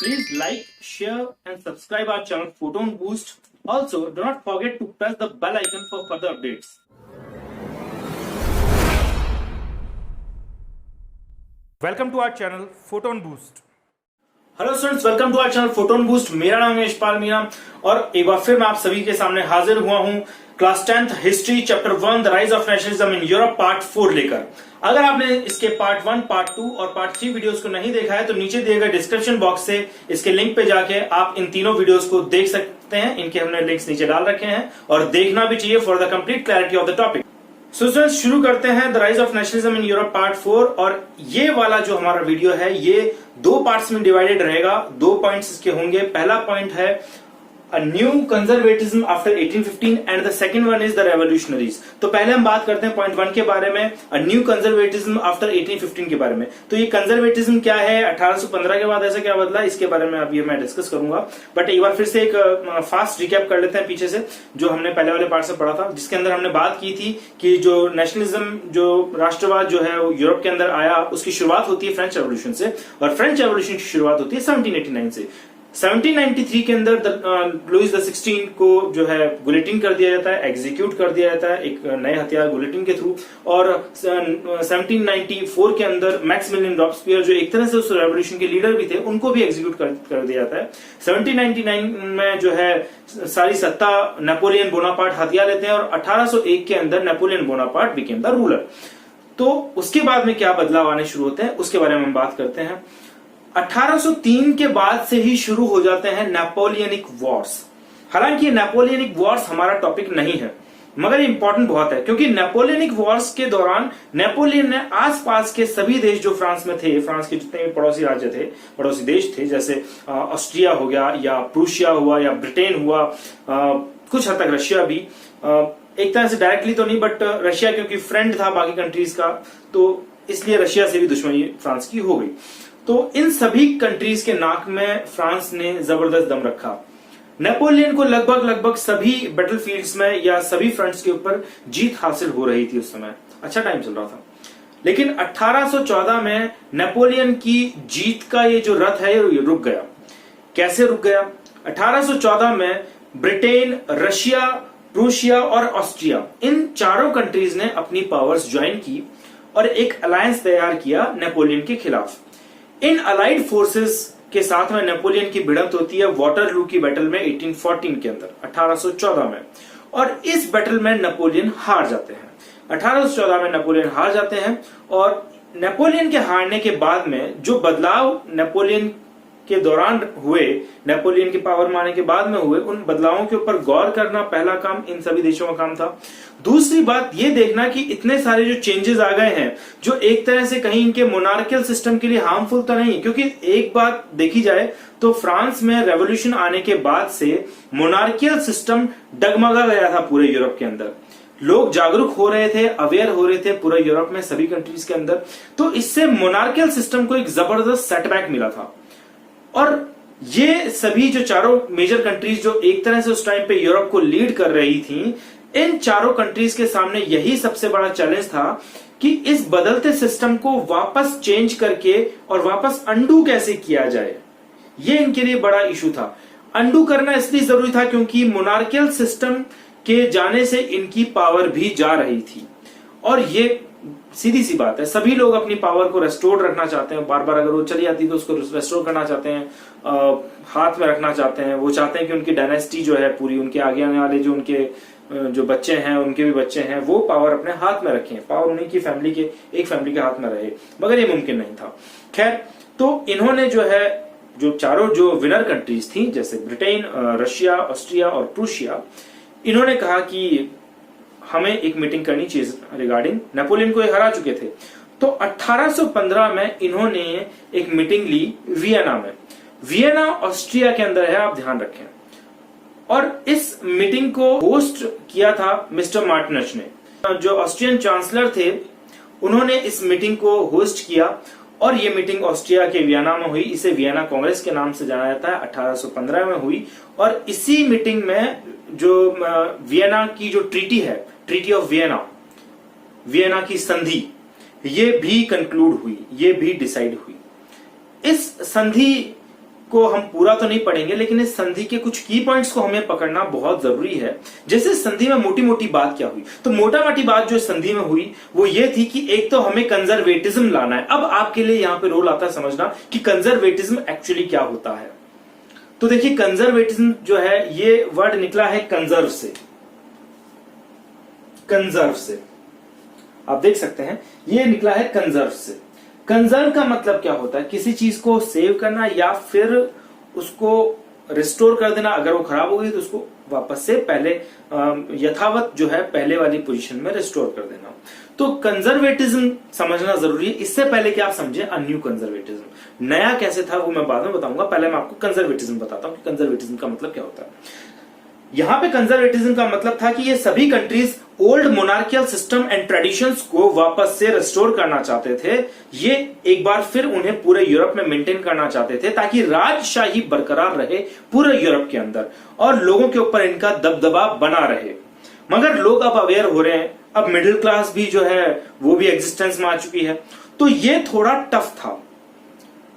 Please like, share and subscribe our channel Photon Boost. Also, do not forget to press the bell icon for further updates. Welcome to our channel Photon Boost. Hello students, welcome to our channel Photon Boost. मेरा नाम है यशपाल मीना और एक बार फिर मैं आप सभी के सामने हाजिर हुआ हूं class 10th history chapter 1 the rise of nationalism in Europe part 4 लेकर। अगर आपने इसके पार्ट 1, पार्ट 2 और पार्ट 3 वीडियोस को नहीं देखा है तो नीचे दिए गए डिस्क्रिप्शन बॉक्स से इसके लिंक पे जाके आप इन तीनों वीडियोस को देख सकते हैं। इनके हमने लिंक्स नीचे डाल रखे हैं और देखना भी चाहिए for the complete clarity of the topic. So students, शुरू करते हैं the rise of nationalism in Europe part 4। और ये वाला जो हमारा वीडियो है ये 2 पार्ट्स में डिवाइडेड रहेगा। 2 पॉइंट्स इसके होंगे। पहला पॉइंट है A new conservatism after 1815 and the second one is the revolutionaries। तो पहले हम बात करते हैं पॉइंट 1 के बारे में, A new conservatism after 1815 के बारे में। तो ये कंजर्वेटिज्म क्या है, 1815 के बाद ऐसा क्या बदला, इसके बारे में अभी मैं डिस्कस करूंगा। बट एक बार फिर से एक फास्ट रिकैप कर लेते हैं पीछे से जो हमने पहले वाले पार्ट से पढ़ा था, जिसके अंदर हमने बात की थी कि जो नेशनलिज्म, जो राष्ट्रवाद जो है यूरोप के अंदर आया, उसकी शुरुआत होती है फ्रेंच रेवोल्यूशन से और फ्रेंच रेवोल्यूशन की शुरुआत होती है 1789 से। 1793 के अंदर लुईस द 16 को जो है गुलेटिन कर दिया जाता है, एग्जीक्यूट कर दिया जाता है एक नए हथियार गुलेटिन के थ्रू। और 1794 के अंदर मैक्सिमिलियन रॉबस्पियर जो एक तरह से उस रेवोल्यूशन के लीडर भी थे, उनको भी एग्जीक्यूट कर दिया जाता है। 1799 में जो है सारी सत्ता नेपोलियन बोनापार्ट हथिया लेते हैं और 1801 के अंदर Napoleon Bonaparte became the ruler. तो उसके बाद में क्या बदलाव आने शुरू होते हैं उसके बारे में हम बात करते हैं। 1803 के बाद से ही शुरू हो जाते हैं नेपोलियनिक वॉर्स। हालांकि ये नेपोलियनिक वॉर्स हमारा टॉपिक नहीं है, मगर इंपॉर्टेंट बहुत है क्योंकि नेपोलियनिक वॉर्स के दौरान नेपोलियन ने आसपास के सभी देश जो फ्रांस में थे, फ्रांस के जितने भी पड़ोसी राज्य थे, पड़ोसी देश थे, जैसे ऑस्ट्रिया हो गया या प्रूशिया हुआ या ब्रिटेन हुआ, कुछ हद तक रशिया भी, एक तरह से डायरेक्टली तो नहीं बट रशिया क्योंकि फ्रेंड था बाकी कंट्रीज का, तो इसलिए रशिया से भी दुश्मनी फ्रांस की हो गई। तो इन सभी कंट्रीज के नाक में फ्रांस ने जबरदस्त दम रखा। नेपोलियन को लगभग सभी बैटलफील्ड्स में या सभी फ्रंट्स के ऊपर जीत हासिल हो रही थी। उस समय अच्छा टाइम चल रहा था। लेकिन 1814 में नेपोलियन की जीत का ये जो रथ है ये रुक गया। कैसे रुक गया? 1814 में ब्रिटेन, रशिया, प्रूशिया और ऑस्ट्रिया, इन चारों कंट्रीज ने अपनी पावर्स ज्वाइन की और एक अलायंस तैयार किया नेपोलियन के खिलाफ। इन अलाइड फोर्सेस के साथ में नेपोलियन की भिड़ंत होती है वाटरलू की बैटल में 1814 के अंदर, 1814 में। और इस बैटल में नेपोलियन हार जाते हैं। 1814 में नेपोलियन हार जाते हैं और नेपोलियन के हारने के बाद में जो बदलाव नेपोलियन के दौरान हुए, नेपोलियन की पावर में आने के बाद में हुए, उन बदलावों के ऊपर गौर करना पहला काम इन सभी देशों का काम था। दूसरी बात ये देखना कि इतने सारे जो चेंजेस आ गए हैं जो एक तरह से कहीं इनके मोनार्कियल सिस्टम के लिए हार्मफुल तो नहीं, क्योंकि एक बात देखी जाए तो फ्रांस में रेवोल्यूशन आने के बाद से मोनार्कियल सिस्टम डगमगा गया था पूरे यूरोप के अंदर। लोग जागरूक हो रहे थे, अवेयर हो रहे थे पूरे यूरोप में सभी कंट्रीज के अंदर। तो इससे मोनार्कियल सिस्टम को एक जबरदस्त सेटबैक मिला था। और ये सभी जो चारों मेजर कंट्रीज जो एक तरह से उस टाइम पे यूरोप को लीड कर रही थी, इन चारों कंट्रीज के सामने यही सबसे बड़ा चैलेंज था कि इस बदलते सिस्टम को वापस चेंज करके और वापस अंडू कैसे किया जाए। ये इनके लिए बड़ा इशू था। अंडू करना इसलिए जरूरी था क्योंकि मोनार्कियल सिस्टम के जाने से इनकी पावर भी जा रही थी। और ये सीधी सी बात है, सभी लोग अपनी पावर को रेस्टोर रखना चाहते हैं। बार बार अगर वो चली जाती है तो उसको रेस्टोर करना चाहते हैं, हाथ में रखना चाहते हैं। वो चाहते हैं कि उनकी डायनेस्टी जो है पूरी, उनके आगे आने वाले जो उनके जो बच्चे हैं, उनके भी बच्चे हैं, वो पावर अपने हाथ में रखें, पावर उन्हीं की फैमिली के, एक फैमिली के हाथ में रहे। मगर ये मुमकिन नहीं था। खैर, तो इन्होंने जो है जो चारों जो विनर कंट्रीज थी, जैसे ब्रिटेन, रशिया, ऑस्ट्रिया और प्रूशिया, इन्होंने कहा कि हमें एक मीटिंग करनी चाहिए रिगार्डिंग, नेपोलियन को ये हरा चुके थे। तो 1815 में इन्होंने एक मीटिंग ली वियना में। वियना ऑस्ट्रिया के अंदर है, आप ध्यान रखें। और इस मीटिंग को होस्ट किया था मिस्टर मार्टिनच ने। जो ऑस्ट्रियन चांसलर थे उन्होंने इस मीटिंग को होस्ट किया और ये मीटिंग ऑस्ट्रिया के वियना में हुई। इसे वियना कांग्रेस के नाम से जाना जाता है। 1815 में हुई और इसी मीटिंग में जो वियना की जो ट्रीटी है, ट्रीटी ऑफ वियना, वियना की संधि, ये भी कंक्लूड हुई, ये भी डिसाइड हुई। इस संधि को हम पूरा तो नहीं पढ़ेंगे, लेकिन इस संधि के कुछ की पॉइंट्स को हमें पकड़ना बहुत जरूरी है। जैसे संधि में मोटी मोटी बात क्या हुई, तो मोटा मोटी बात जो संधि में हुई वो ये थी कि एक तो हमें कंजर्वेटिज्म लाना है। अब आपके लिए यहां पे रोल आता है समझना कि कंजर्वेटिज्म एक्चुअली क्या होता है। तो देखिए कंजर्वेटिज्म जो है ये वर्ड निकला है कंजर्व से, कंजर्व से आप देख सकते हैं ये निकला है कंजर्व से। कंजर्व का मतलब क्या होता है, किसी चीज को सेव करना या फिर उसको रिस्टोर कर देना। अगर वो खराब हो गई तो उसको वापस से पहले यथावत जो है पहले वाली पोजीशन में रिस्टोर कर देना। तो कंजर्वेटिज्म समझना जरूरी है। इससे पहले कि आप समझे अ न्यू कंजर्वेटिज्म नया कैसे था वो मैं बाद में बताऊंगा, पहले मैं आपको कंजर्वेटिज्म बताता हूं कि कंजर्वेटिज्म का मतलब क्या होता है। यहां पे कंजर्वेटिज्म का मतलब था कि ये सभी countries old monarchial system and traditions को वापस से रिस्टोर करना चाहते थे। ये एक बार फिर उन्हें पूरे यूरोप में मेंटेन करना चाहते थे ताकि राजशाही बरकरार रहे पूरे यूरोप के अंदर और लोगों के ऊपर इनका दबदबा बना रहे। मगर लोग अब अवेयर हो रहे हैं, अब मिडिल क्लास भी जो है वो भी एग्जिस्टेंस में आ चुकी है, तो ये थोड़ा टफ था।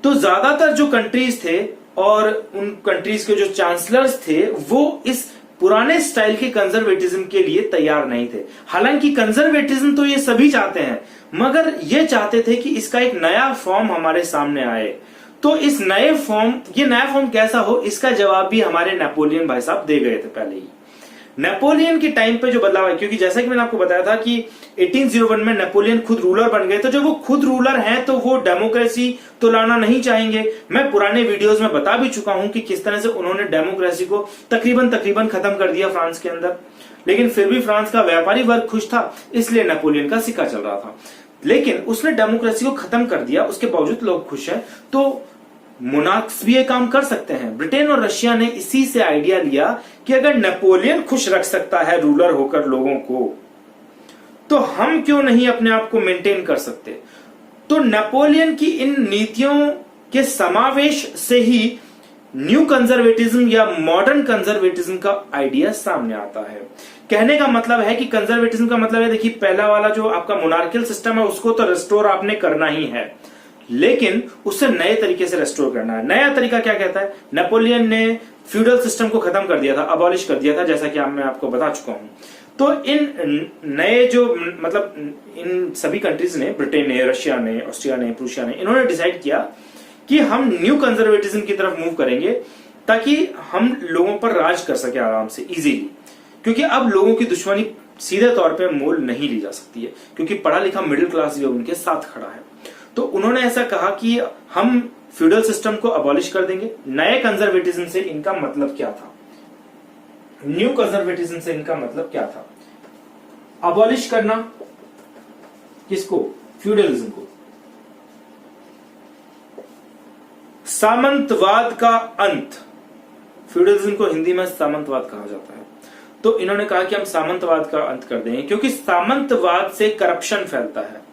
तो ज्यादातर जो कंट्रीज थे और उन कंट्रीज के जो चांसलर्स थे वो इस पुराने स्टाइल के कंजर्वेटिज्म के लिए तैयार नहीं थे। हालांकि कंजर्वेटिज्म तो ये सभी चाहते हैं, मगर ये चाहते थे कि इसका एक नया फॉर्म हमारे सामने आए। तो इस नए फॉर्म, ये नया फॉर्म कैसा हो, इसका जवाब भी हमारे नेपोलियन भाई साहब दे गए थे पहले ही। नेपोलियन के टाइम पे जो बदलाव है, क्योंकि जैसा कि मैंने आपको बताया था कि 1801 में नेपोलियन खुद रूलर बन गए, तो जब वो खुद रूलर हैं तो वो डेमोक्रेसी तो लाना नहीं चाहेंगे। मैं पुराने वीडियोस में बता भी चुका हूं कि किस तरह से उन्होंने डेमोक्रेसी को तकरीबन खत्म कर दिया फ्रांस के अंदर, लेकिन फिर भी फ्रांस का व्यापारी वर्ग खुश था, इसलिए नेपोलियन का सिक्का चल रहा था। लेकिन उसने डेमोक्रेसी को खत्म कर दिया, उसके बावजूद लोग खुश हैं, तो मोनार्क्स भी ये काम कर सकते हैं। ब्रिटेन और रशिया ने इसी से आइडिया लिया कि अगर नेपोलियन खुश रख सकता है रूलर होकर लोगों को, तो हम क्यों नहीं अपने आप को मेंटेन कर सकते। तो नेपोलियन की इन नीतियों के समावेश से ही न्यू कंजर्वेटिज्म या मॉडर्न कंजर्वेटिज्म का आइडिया सामने आता है। कहने का मतलब है कि कंजर्वेटिज्म का मतलब है, देखिए पहला वाला जो आपका मोनार्कियल सिस्टम है उसको तो रिस्टोर आपने करना ही है, लेकिन उसे नए तरीके से रेस्टोर करना है। नया तरीका क्या कहता है, नेपोलियन ने फ्यूडल सिस्टम को खत्म कर दिया था, अबॉलिश कर दिया था, जैसा कि मैं आपको बता चुका हूं। तो इन नए जो मतलब इन सभी कंट्रीज ने, ब्रिटेन ने, रशिया ने, ऑस्ट्रिया ने, प्रूशिया ने, इन्होंने डिसाइड किया कि हम न्यू कंजर्वेटिज्म की तरफ मूव करेंगे ताकि हम लोगों पर राज कर सके आराम से, इजीली। क्योंकि अब लोगों की दुश्मनी सीधे तौर पे मोल नहीं ली जा सकती है, क्योंकि पढ़ा लिखा मिडिल क्लास भी उनके साथ खड़ा है। तो उन्होंने ऐसा कहा कि हम फ्यूडल सिस्टम को अबॉलिश कर देंगे। नए कंजर्वेटिज्म से इनका मतलब क्या था, न्यू कंजर्वेटिज्म से इनका मतलब क्या था, अबॉलिश करना किसको, फ्यूडलिज्म को, सामंतवाद का अंत। फ्यूडलिज्म को हिंदी में सामंतवाद कहा जाता है। तो इन्होंने कहा कि हम सामंतवाद का अंत कर देंगे, क्योंकि सामंतवाद से करप्शन फैलता है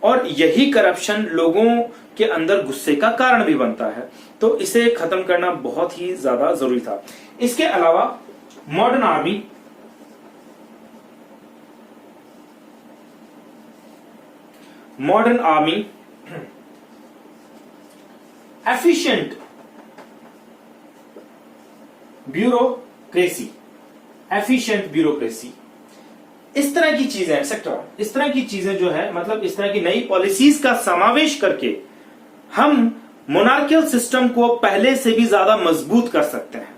और यही करप्शन लोगों के अंदर गुस्से का कारण भी बनता है। तो इसे खत्म करना बहुत ही ज्यादा जरूरी था। इसके अलावा मॉडर्न आर्मी एफिशिएंट ब्यूरोक्रेसी, इस तरह की चीजें, एक्सेट्रा, इस तरह की चीजें जो है, मतलब इस तरह की नई पॉलिसीज का समावेश करके हम मोनार्कियल सिस्टम को पहले से भी ज्यादा मजबूत कर सकते हैं।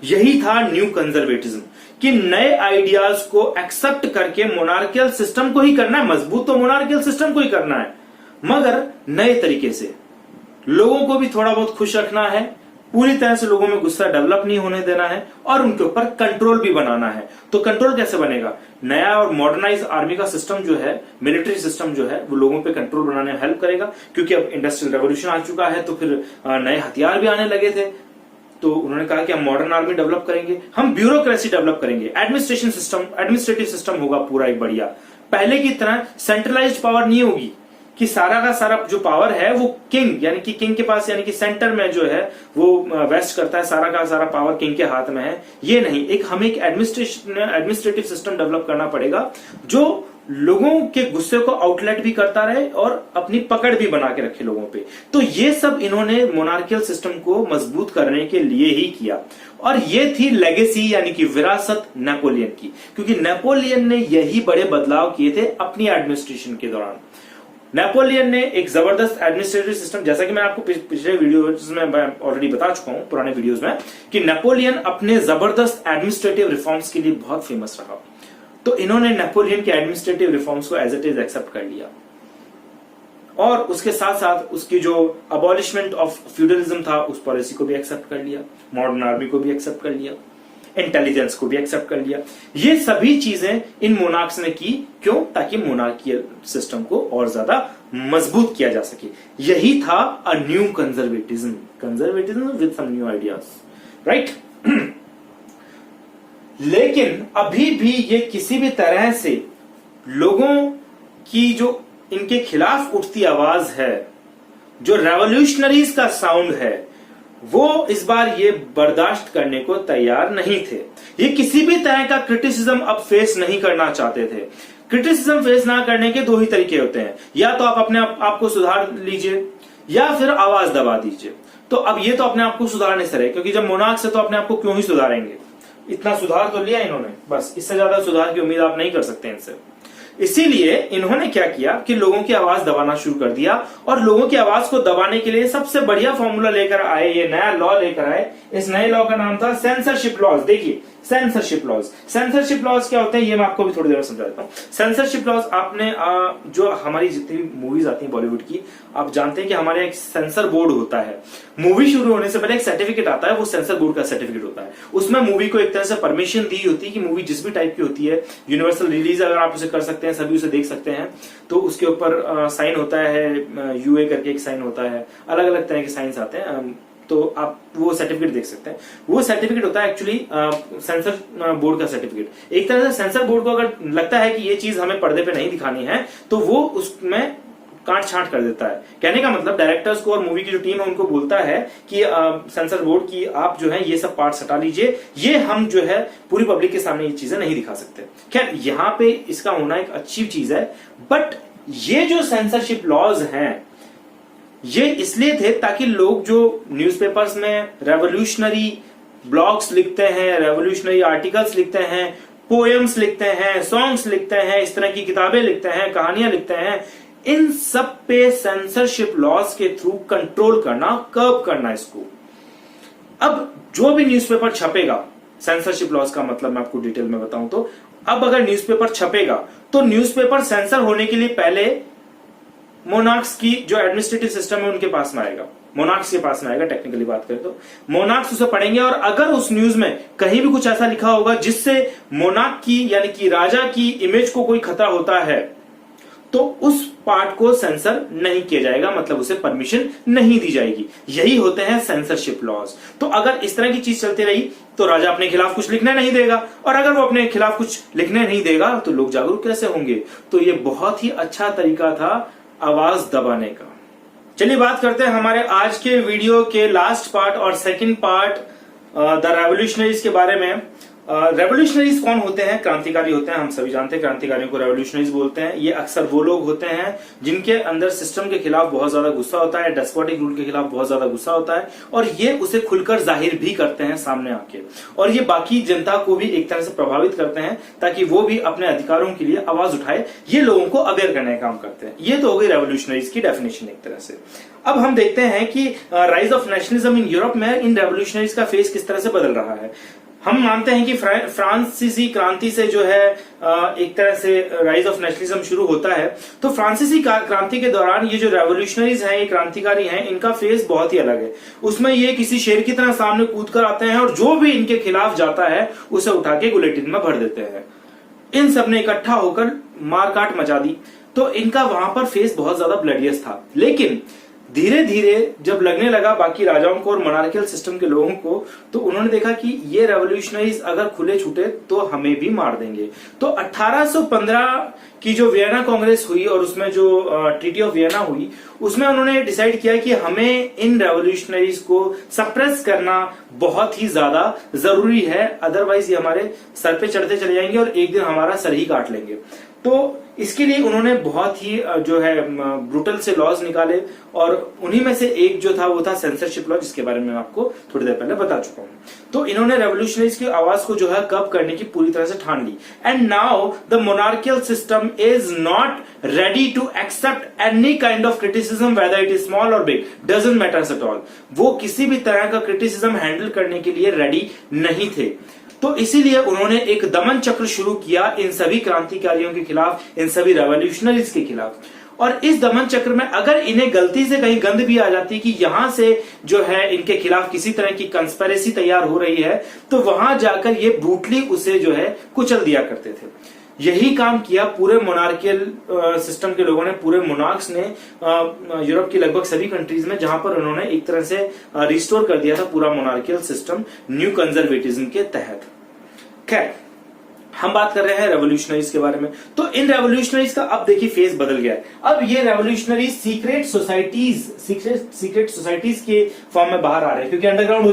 यही था न्यू कंजर्वेटिज्म, कि नए आइडियाज को एक्सेप्ट करके मोनार्कियल सिस्टम को ही करना है, मजबूत तो मोनार्कियल सिस्टम को ही करना है, मगर नए तरीके से लोगों को भी थोड़ा बहुत खुश रखना है, पूरी तरह से लोगों में गुस्सा डेवलप नहीं होने देना है और उनके ऊपर कंट्रोल भी बनाना है। तो कंट्रोल कैसे बनेगा, नया और मॉडर्नाइज आर्मी का सिस्टम जो है, मिलिट्री सिस्टम जो है, वो लोगों पे कंट्रोल बनाने में हेल्प करेगा। क्योंकि अब इंडस्ट्रियल रेवोल्यूशन आ चुका है, तो फिर नए हथियार भी आने लगे थे। तो उन्होंने कहा कि हम मॉडर्न आर्मी डेवलप करेंगे, हम ब्यूरोक्रेसी डेवलप करेंगे, एडमिनिस्ट्रेटिव सिस्टम होगा पूरा एक बढ़िया। पहले की तरह सेंट्रलाइज्ड पावर नहीं होगी कि सारा का सारा जो पावर है वो किंग, यानी कि किंग के पास, यानी कि सेंटर में जो है वो वेस्ट करता है, सारा का सारा पावर किंग के हाथ में है। ये नहीं, हमें एक एडमिनिस्ट्रेटिव सिस्टम डेवलप करना पड़ेगा जो लोगों के गुस्से को आउटलेट भी करता रहे और अपनी पकड़ भी बना के रखे लोगों पे। तो ये सब इन्होंने मोनार्कियल सिस्टम को मजबूत करने के लिए ही किया, और ये थी लेगेसी यानी कि विरासत नेपोलियन की, क्योंकि नेपोलियन ने यही बड़े बदलाव किए थे अपनी एडमिनिस्ट्रेशन के दौरान। नेपोलियन ने एक जबरदस्त एडमिनिस्ट्रेटिव सिस्टम, जैसा कि मैं आपको पिछले वीडियोस में ऑलरेडी बता चुका हूं, पुराने वीडियोस में, कि नेपोलियन अपने जबरदस्त एडमिनिस्ट्रेटिव रिफॉर्म्स के लिए बहुत फेमस रहा। तो इन्होंने नेपोलियन के एडमिनिस्ट्रेटिव रिफॉर्म्स को एज इट इज एक्सेप्ट कर लिया, और उसके साथ साथ उसकी जो अबॉलिशमेंट ऑफ फ्यूडलिज्म था उस पॉलिसी को भी एक्सेप्ट कर लिया, मॉडर्न आर्मी को भी एक्सेप्ट कर लिया, इंटेलिजेंस को भी एक्सेप्ट कर लिया। ये सभी चीजें इन मोनार्क्स ने की, क्यों? ताकि मोनार्कियल सिस्टम को और ज्यादा मजबूत किया जा सके। यही था a new conservatism with some new ideas, right. लेकिन अभी भी ये किसी भी तरह से लोगों की जो इनके खिलाफ उठती आवाज है, जो रेवोल्यूशनरीज का साउंड है, वो इस बार ये बर्दाश्त करने को तैयार नहीं थे। ये किसी भी तरह का क्रिटिसिज्म अब फेस नहीं करना चाहते थे। क्रिटिसिज्म फेस ना करने के दो ही तरीके होते हैं, या तो आप अपने आप को सुधार लीजिए या फिर आवाज दबा दीजिए। तो अब ये तो अपने आप को सुधारने से रहे, क्योंकि जब मोनार्क से तो अपने आप को क्यों ही सुधारेंगे, इतना सुधार तो लिया इन्होंने, बस इससे ज्यादा सुधार की उम्मीद आप नहीं कर सकते इनसे। इसीलिए इन्होंने क्या किया कि लोगों की आवाज दबाना शुरू कर दिया, और लोगों की आवाज को दबाने के लिए सबसे बढ़िया फॉर्मूला लेकर आए, ये नया लॉ लेकर आए। इस नए लॉ का नाम था सेंसरशिप लॉज। देखिए सेंसरशिप लॉज क्या होते हैं ये मैं आपको भी थोड़ी देर में समझा देता हूं। सेंसरशिप लॉज, आपने जो हमारी जितनी भी मूवीज आती हैं बॉलीवुड की, आप जानते हैं कि हमारे एक सेंसर बोर्ड होता है। मूवी शुरू होने से पहले एक सर्टिफिकेट आता है, वो सेंसर बोर्ड का सर्टिफिकेट होता है। उसमें मूवी को एक तरह से परमिशन दी होती है कि मूवी जिस भी टाइप की होती है, यूनिवर्सल रिलीज अगर आप उसे कर सकते हैं, सभी उसे देख सकते हैं, तो उसके ऊपर साइन होता है, यूए करके एक साइन होता है, अलग अलग तरह के साइंस आते हैं, तो आप वो सर्टिफिकेट देख सकते हैं। वो सर्टिफिकेट होता है एक्चुअली सेंसर बोर्ड का सर्टिफिकेट। एक तरह से सेंसर बोर्ड को अगर लगता है कि ये चीज हमें पर्दे पे नहीं दिखानी है, तो वो उसमें काट छांट कर देता है। कहने का मतलब डायरेक्टर्स को और मूवी की जो टीम है उनको बोलता है कि सेंसर बोर्ड की आप जो है ये सब पार्ट्स हटा लीजिए, ये हम जो है पूरी पब्लिक के सामने ये चीजें नहीं दिखा सकते। खैर यहाँ पे इसका होना एक अच्छी चीज है, बट ये जो सेंसरशिप लॉज हैं ये इसलिए थे ताकि लोग जो न्यूज़पेपर्स में रेवोल्यूशनरी ब्लॉग्स लिखते हैं, रेवोल्यूशनरी आर्टिकल्स लिखते हैं, पोएम्स लिखते हैं, सॉन्ग्स लिखते हैं, इस तरह की किताबें लिखते हैं, कहानियां लिखते हैं, इन सब पे सेंसरशिप लॉज के थ्रू कंट्रोल करना, कर्ब करना इसको। अब जो भी न्यूज़पेपर छपेगा, सेंसरशिप लॉज का मतलब मैं आपको डिटेल में बताऊं तो, अब अगर न्यूज़पेपर छपेगा तो न्यूज़पेपर सेंसर होने के लिए पहले मोनार्क्स की जो एडमिनिस्ट्रेटिव सिस्टम है उनके पास में आएगा, मोनार्क्स के पास में आएगा। टेक्निकली बात करें तो मोनार्क्स उसे पढ़ेंगे, और अगर उस न्यूज में कहीं भी कुछ ऐसा लिखा होगा जिससे मोनार्क की यानी कि राजा की इमेज को कोई खतरा होता है, तो उस पार्ट को सेंसर नहीं किया जाएगा, मतलब उसे परमिशन नहीं दी जाएगी। यही होते हैं सेंसरशिप लॉज। तो अगर इस तरह की चीज चलती रही तो राजा अपने खिलाफ कुछ लिखने नहीं देगा, और अगर वो अपने खिलाफ कुछ लिखने नहीं देगा तो लोग जागरूक कैसे होंगे। तो ये बहुत ही अच्छा तरीका था आवाज दबाने का। चलिए बात करते हैं हमारे आज के वीडियो के लास्ट पार्ट और सेकंड पार्ट, द रेवोल्यूशनरीज के बारे में। रेवोल्यूशनरीज कौन होते हैं? क्रांतिकारी होते हैं। हम सभी जानते हैं क्रांतिकारियों को रेवोल्यूशनरीज बोलते हैं। ये अक्सर वो लोग होते हैं जिनके अंदर सिस्टम के खिलाफ बहुत ज्यादा गुस्सा होता है, डेस्पोटिक रूल के खिलाफ बहुत ज्यादा गुस्सा होता है, और ये उसे खुलकर जाहिर भी करते हैं सामने आके, और ये बाकी जनता को भी एक तरह से प्रभावित करते हैं ताकि वो भी अपने अधिकारों के लिए आवाज उठाए। ये लोगों को अवेयर करने का काम करते हैं। ये तो हो गई रेवोल्यूशनरीज की डेफिनेशन एक तरह से। अब हम देखते हैं कि rise of nationalism in Europe में इन रेवोल्यूशनरीज का फेस किस तरह से बदल रहा है। हम मानते हैं कि फ्रांसीसी क्रांति से जो है एक तरह से राइज ऑफ नेशनलिज्म शुरू होता है। तो फ्रांसीसी क्रांति के दौरान ये जो रेवोल्यूशनरीज हैं, ये क्रांतिकारी हैं, इनका फेस बहुत ही अलग है। उसमें ये किसी शेर की तरह सामने कूद कर आते हैं और जो भी इनके खिलाफ जाता है उसे उठा के गुलेटिन में भर देते हैं। इन सब ने इकट्ठा होकर मारकाट मचा दी। तो इनका वहां पर फेस बहुत ज्यादा ब्लडियस था। लेकिन धीरे धीरे जब लगने लगा बाकी राजाओं को और मोनार्कियल सिस्टम के लोगों को, तो उन्होंने देखा कि ये रेवोल्यूशनरीज अगर खुले छूटे तो हमें भी मार देंगे। तो 1815 की जो वियना कांग्रेस हुई और उसमें जो ट्रीटी ऑफ वियना हुई, उसमें उन्होंने डिसाइड किया कि हमें इन रेवोल्यूशनरीज को सप्रेस करना बहुत ही ज्यादा जरूरी है, अदरवाइज ये हमारे सर पे चढ़ते चले जाएंगे और एक दिन हमारा सर ही काट लेंगे। तो इसके लिए उन्होंने बहुत ही जो है ब्रूटल से लॉज निकाले, और उन्हीं में से एक जो था वो था सेंसरशिप लॉ, जिसके बारे में मैं आपको थोड़ी देर पहले बता चुका हूं। तो इन्होंने रेवोल्यूशनरीज की आवाज को जो है कब करने की पूरी तरह से ठान ली। And now the monarchial system is not ready to accept any kind of criticism, whether it is small और big, doesn't matters at all. वो किसी भी तरह का क्रिटिसिज्म हैंडल करने के लिए रेडी नहीं थे। तो इसीलिए उन्होंने एक दमन चक्र शुरू किया इन सभी क्रांतिकारियों के खिलाफ, इन सभी रेवोल्यूशनरीज के खिलाफ। और इस दमन चक्र में अगर इन्हें गलती से कहीं गंध भी आ जाती कि यहां से जो है इनके खिलाफ किसी तरह की कंस्पिरेसी तैयार हो रही है, तो वहां जाकर ये ब्रूटली उसे जो है कुचल दिया करते थे। यही काम किया पूरे मोनार्कियल सिस्टम के लोगों ने, पूरे मोनार्क्स ने यूरोप की लगभग सभी कंट्रीज में, जहां पर उन्होंने एक तरह से रिस्टोर कर दिया था पूरा मोनार्कियल सिस्टम न्यू कंजर्वेटिज्म के तहत। खैर, हम बात कर रहे हैं रेवोल्यूशनरीज के बारे में। तो इन रेवोल्यूशनरीज का अब देखिए फेज बदल गया है। अब ये रेवोल्यूशनरीज सीक्रेट सोसाइटीज के फॉर्म में बाहर आ रहे हैं, क्योंकि अंडरग्राउंड हो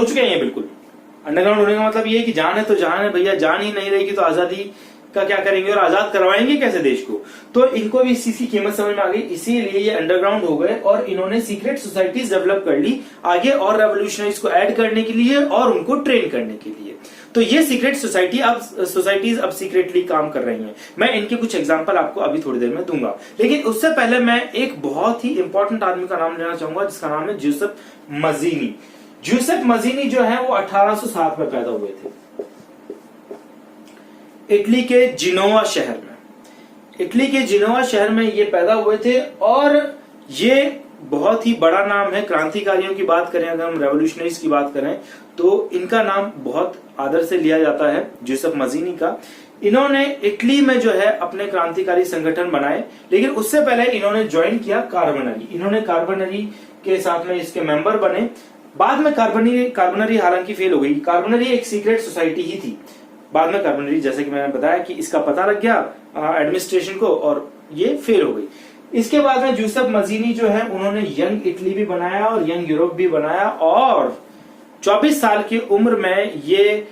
चुके हैं ये बिल्कुल। अंडरग्राउंड होने का मतलब ये है कि जान है तो जान है भैया, जान ही नहीं रहेगी तो आजादी का क्या करेंगे और आजाद करवाएंगे कैसे देश को। तो इनको भी इसी की कीमत समझ में आ गई, इसीलिए ये अंडरग्राउंड हो गए और इन्होंने सीक्रेट सोसाइटीज डेवलप कर ली आगे और रेवोल्यूशनरीज को ऐड करने के लिए और उनको ट्रेन करने के लिए। तो ये सीक्रेट सोसाइटीज अब सीक्रेटली काम कर रही हैं। मैं इनके कुछ एग्जांपल आपको अभी थोड़ी देर में दूंगा, लेकिन उससे पहले मैं एक बहुत ही इंपॉर्टेंट आदमी का नाम लेना चाहूंगा, जिसका नाम है ज्यूसेप मजीनी। ज्यूसेप मजीनी जो है वो 1807 में पैदा हुए थे इटली के जिनोवा शहर में। इटली के जिनोवा शहर में ये पैदा हुए थे और ये बहुत ही बड़ा नाम है। क्रांतिकारियों की बात करें, अगर हम रेवोल्यूशनरीज की बात करें, तो इनका नाम बहुत आदर से लिया जाता है, ज्यूसेप मजीनी का। इन्होंने इटली में जो है अपने क्रांतिकारी संगठन बनाए, लेकिन उससे पहले इन्होंने ज्वाइन किया कार्बनरी। इन्होंने कार्बनरी के साथ में इसके मेंबर बने। बाद में कार्बनरी हालांकि फेल हो गई। कार्बनरी एक सीक्रेट सोसाइटी ही थी। बाद में कार्बनरी, जैसे कि मैंने बताया कि इसका पता लग गया एडमिनिस्ट्रेशन को और ये फेल हो गई। इसके बाद में ज्यूसेप मजीनी जो है उन्होंने यंग इटली भी बनाया और यंग यूरोप भी बनाया, और 24 साल की उम्र में ये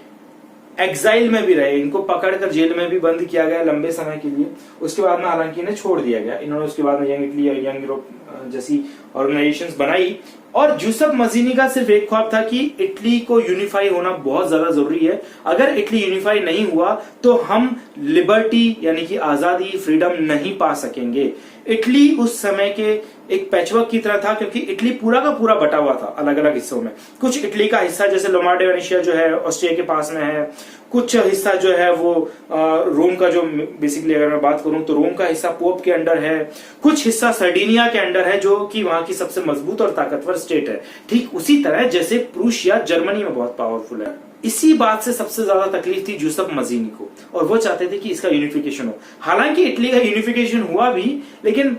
एग्जाइल में भी रहे। इनको पकड़कर जेल में भी बंद किया गया लंबे समय के लिए। उसके बाद में हालांकि इन्हें छोड़ दिया गया। इन्होंने उसके बाद में यंग इटली और यंग यूरोप जैसी ऑर्गेनाइजेशंस बनाई। और ज्यूसेप मजीनी का सिर्फ एक ख्वाब था कि इटली को यूनिफाई होना बहुत ज्यादा जरूरी है। अगर इटली यूनिफाई नहीं हुआ तो हम लिबर्टी यानी कि आजादी, फ्रीडम नहीं पा सकेंगे। इटली उस समय के एक पैचवर्क की तरह था, क्योंकि इटली पूरा का पूरा बटा हुआ था अलग अलग हिस्सों में। कुछ इटली का हिस्सा जैसे लोमार्डी वेनेशिया जो है ऑस्ट्रिया के पास में है, कुछ हिस्सा जो है वो रोम का, जो बेसिकली अगर मैं बात करूं तो रोम का हिस्सा पोप के अंडर है, कुछ हिस्सा सर्डिनिया के अंडर है जो कि वहां की सबसे मजबूत और ताकतवर स्टेट है। ठीक उसी तरह जैसे प्रूशिया जर्मनी में बहुत पावरफुल है। इसी बात से सबसे ज्यादा तकलीफ थी ज्यूसेप मजीनी को, और वो चाहते थे कि इसका यूनिफिकेशन हो। हालांकि इटली का यूनिफिकेशन हुआ भी, लेकिन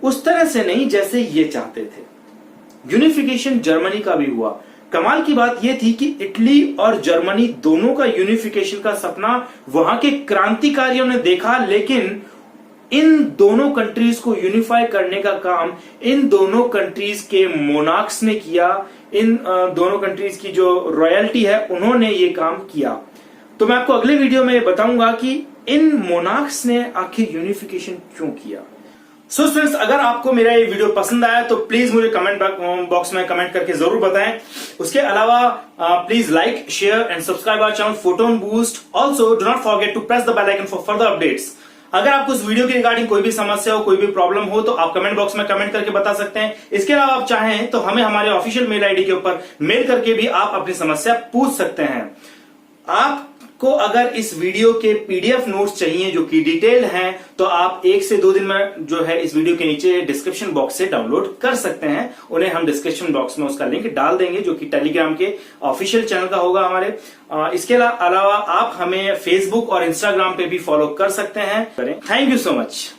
उस तरह से नहीं जैसे ये चाहते थे। यूनिफिकेशन जर्मनी का भी हुआ। कमाल की बात यह थी कि इटली और जर्मनी दोनों का यूनिफिकेशन का सपना वहां के क्रांतिकारियों ने देखा, लेकिन इन दोनों कंट्रीज को यूनिफाई करने का काम इन दोनों कंट्रीज के मोनार्क्स ने किया। इन दोनों कंट्रीज की जो रॉयल्टी है उन्होंने ये काम किया। तो मैं आपको अगले वीडियो में बताऊंगा कि इन मोनार्क्स ने आखिर यूनिफिकेशन क्यों किया। सो फ्रेंड्स, अगर आपको मेरा ये वीडियो पसंद आया तो प्लीज मुझे कमेंट बॉक्स में कमेंट करके जरूर बताएं। उसके अलावा please like, share and subscribe our channel Photon Boost. Also do not forget to press the bell icon for further updates. अगर आपको इस वीडियो के रिगार्डिंग कोई भी समस्या हो, कोई भी प्रॉब्लम हो, तो आप कमेंट बॉक्स में कमेंट करके बता सकते हैं। इसके अलावा आप चाहें तो हमें हमारे ऑफिशियल मेल आईडी के ऊपर मेल करके भी आप अपनी समस्या पूछ सकते हैं। आपको अगर इस वीडियो के पीडीएफ नोट्स चाहिए जो कि डिटेल हैं, तो आप 1 से 2 दिन में जो है इस वीडियो के नीचे डिस्क्रिप्शन बॉक्स से डाउनलोड कर सकते हैं। उन्हें हम डिस्क्रिप्शन बॉक्स में उसका लिंक डाल देंगे, जो कि टेलीग्राम के ऑफिशियल चैनल का होगा हमारे। इसके अलावा आप हमें फेसबुक और इंस्टाग्राम पे भी फॉलो कर सकते हैं। Thank you so much.